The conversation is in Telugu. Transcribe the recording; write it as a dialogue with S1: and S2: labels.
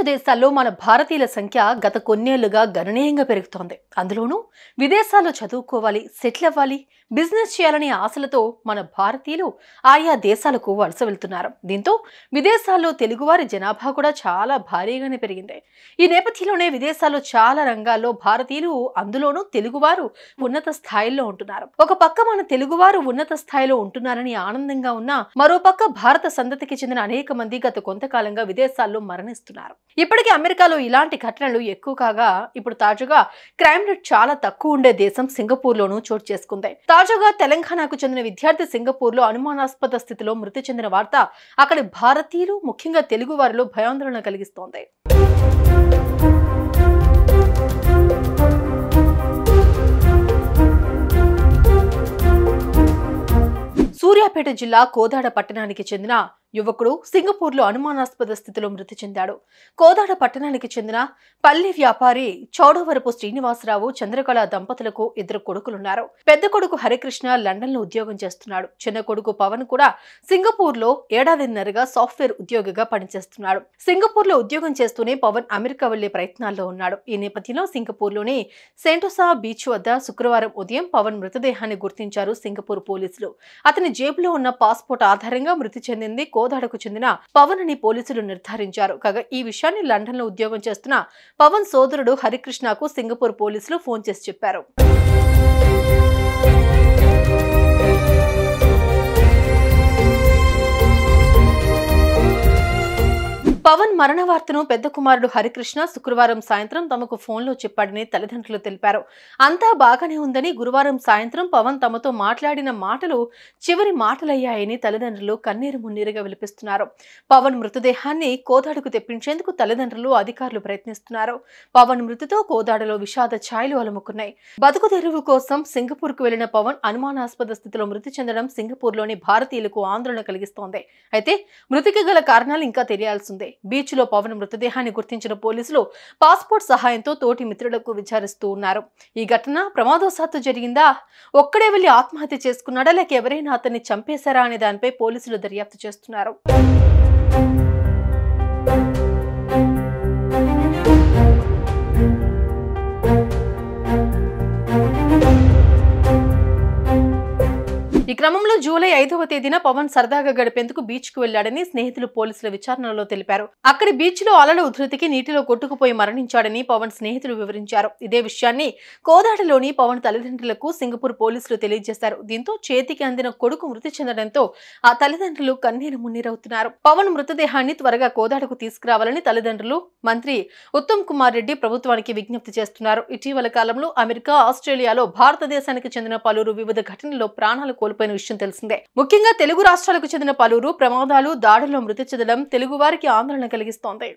S1: దేశాల్లో మన భారతీయుల సంఖ్య గత కొన్నేళ్లుగా గణనీయంగా పెరుగుతోంది. అందులోనూ విదేశాల్లో చదువుకోవాలి, సెటిల్ అవ్వాలి, బిజినెస్ చేయాలనే ఆశలతో మన భారతీయులు ఆయా దేశాలకు వలస వెళ్తున్నారు. దీంతో విదేశాల్లో తెలుగువారి జనాభా కూడా చాలా భారీగానే పెరిగింది. ఈ నేపథ్యంలోనే విదేశాల్లో చాలా రంగాల్లో భారతీయులు, అందులోనూ తెలుగువారు ఉన్నత స్థాయిలో ఉంటున్నారు. ఒక పక్క మన తెలుగువారు ఉన్నత స్థాయిలో ఉంటున్నారని ఆనందంగా ఉన్నా, మరోపక్క భారత సంతతికి చెందిన అనేక మంది గత కొంతకాలంగా విదేశాల్లో మరణిస్తున్నారు. ఇప్పటికీ అమెరికాలో ఇలాంటి ఘటనలు ఎక్కువ కాగా, ఇప్పుడు తాజాగా క్రైమ్ రేట్ చాలా తక్కువ ఉండే దేశం సింగపూర్ లోనూ చోటు చేసుకుంది. తాజాగా తెలంగాణకు చెందిన విద్యార్థి సింగపూర్ లో అనుమానాస్పద స్థితిలో మృతి చెందిన వార్త అక్కడి భారతీయులు, ముఖ్యంగా తెలుగు వారిలో భయాందోళన కలిగిస్తోంది. సూర్యాపేట జిల్లా కోదాడ పట్టణానికి చెందిన యువకుడు సింగపూర్లో అనుమానాస్పద స్థితిలో మృతి చెందాడు. కోదాడ పట్టణానికి చెందిన పల్లి వ్యాపారి చౌడవరపు శ్రీనివాసరావు, చంద్రకళ దంపతులకు 2 కొడుకులున్నారు. పెద్ద కొడుకు హరికృష్ణ లండన్ లో ఉద్యోగం చేస్తున్నాడు. చిన్న కొడుకు పవన్ కూడా సింగపూర్ లో ఏడాదిన్నరగా సాఫ్ట్వేర్ ఉద్యోగిగా పనిచేస్తున్నాడు. సింగపూర్ లో ఉద్యోగం చేస్తూనే పవన్ అమెరికా వెళ్లే ప్రయత్నాల్లో ఉన్నాడు. ఈ నేపథ్యంలో సింగపూర్ లోని సెంటోసా బీచ్ వద్ద శుక్రవారం ఉదయం పవన్ మృతదేహాన్ని గుర్తించారు సింగపూర్ పోలీసులు. అతని జేబులో ఉన్న పాస్పోర్ట్ ఆధారంగా మృతి చెందింది కోదాడకు చెందిన పవన్ అని పోలీసులు నిర్ధారించారు. కాగా ఈ విషయాన్ని లండన్ లో ఉద్యోగం చేస్తున్న పవన్ సోదరుడు హరికృష్ణకు సింగపూర్ పోలీసులు ఫోన్ చేసి చెప్పారు. పవన్ మరణ వార్తను పెద్ద కుమారుడు హరికృష్ణ శుక్రవారం సాయంత్రం తమకు ఫోన్లో చెప్పాడని తల్లిదండ్రులు తెలిపారు. అంతా బాగానే ఉందని, గురువారం సాయంత్రం పవన్ తమతో మాట్లాడిన మాటలు చివరి మాటలయ్యాయని తల్లిదండ్రులు కన్నీరు మున్నీరుగా విలిపిస్తున్నారు. పవన్ మృతదేహాన్ని కోదాడకు తెప్పించేందుకు తల్లిదండ్రులు, అధికారులు ప్రయత్నిస్తున్నారు. పవన్ మృతితో కోదాడలో విషాద ఛాయలు అలుముకున్నాయి. బతుకు తెరువు కోసం సింగపూర్ కు వెళ్లిన పవన్ అనుమానాస్పద స్థితిలో మృతి చెందడం సింగపూర్లోని భారతీయులకు ఆందోళన కలిగిస్తోంది. అయితే మృతికి గల కారణాలు ఇంకా తెలియాల్సిందే. బీచ్ లో పవన్ మృతదేహాన్ని గుర్తించిన పోలీసులు పాస్పోర్ట్ సహాయంతో తోటి మిత్రులకు విచారిస్తూ ఉన్నారు. ఈ ఘటన ప్రమాదవశాత్తు జరిగిందా, ఒక్కడే వెళ్లి ఆత్మహత్య చేసుకున్నాడా, లేక ఎవరైనా అతన్ని చంపేశారా అనే దానిపై పోలీసులు దర్యాప్తు చేస్తున్నారు. ఈ క్రమంలో జూలై 5వ తేదీన పవన్ సరదాగా గడిపేందుకు బీచ్ కు వెళ్లాడని స్నేహితులు పోలీసుల విచారణలో తెలిపారు. అక్కడి బీచ్ లో అలల ఉధృతికి నీటిలో కొట్టుకుపోయి మరణించాడని పవన్ స్నేహితులు వివరించారు. ఇదే విషయాన్ని కోదాడలోని పవన్ తల్లిదండ్రులకు సింగపూర్ పోలీసులు తెలియజేశారు. దీంతో చేతికి అందిన కొడుకు మృతి చెందడంతో ఆ తల్లిదండ్రులు కన్నీరు మున్నీరవుతున్నారు. పవన్ మృతదేహాన్ని త్వరగా కోదాడకు తీసుకురావాలని తల్లిదండ్రులు, మంత్రి ఉత్తమ్ కుమార్ రెడ్డి ప్రభుత్వానికి విజ్ఞప్తి చేస్తున్నారు. ఇటీవల కాలంలో అమెరికా, ఆస్ట్రేలియాలో భారతదేశానికి చెందిన పలువురు వివిధ ఘటనల్లో ప్రాణాలు కోల్పోయిన విషయం తెలిసిందే. ముఖ్యంగా తెలుగు రాష్ట్రాలకు చెందిన పలువురు ప్రమాదాలు, దాడుల్లో మృతి చెందడం తెలుగు వారికి ఆందోళన కలిగిస్తోంది.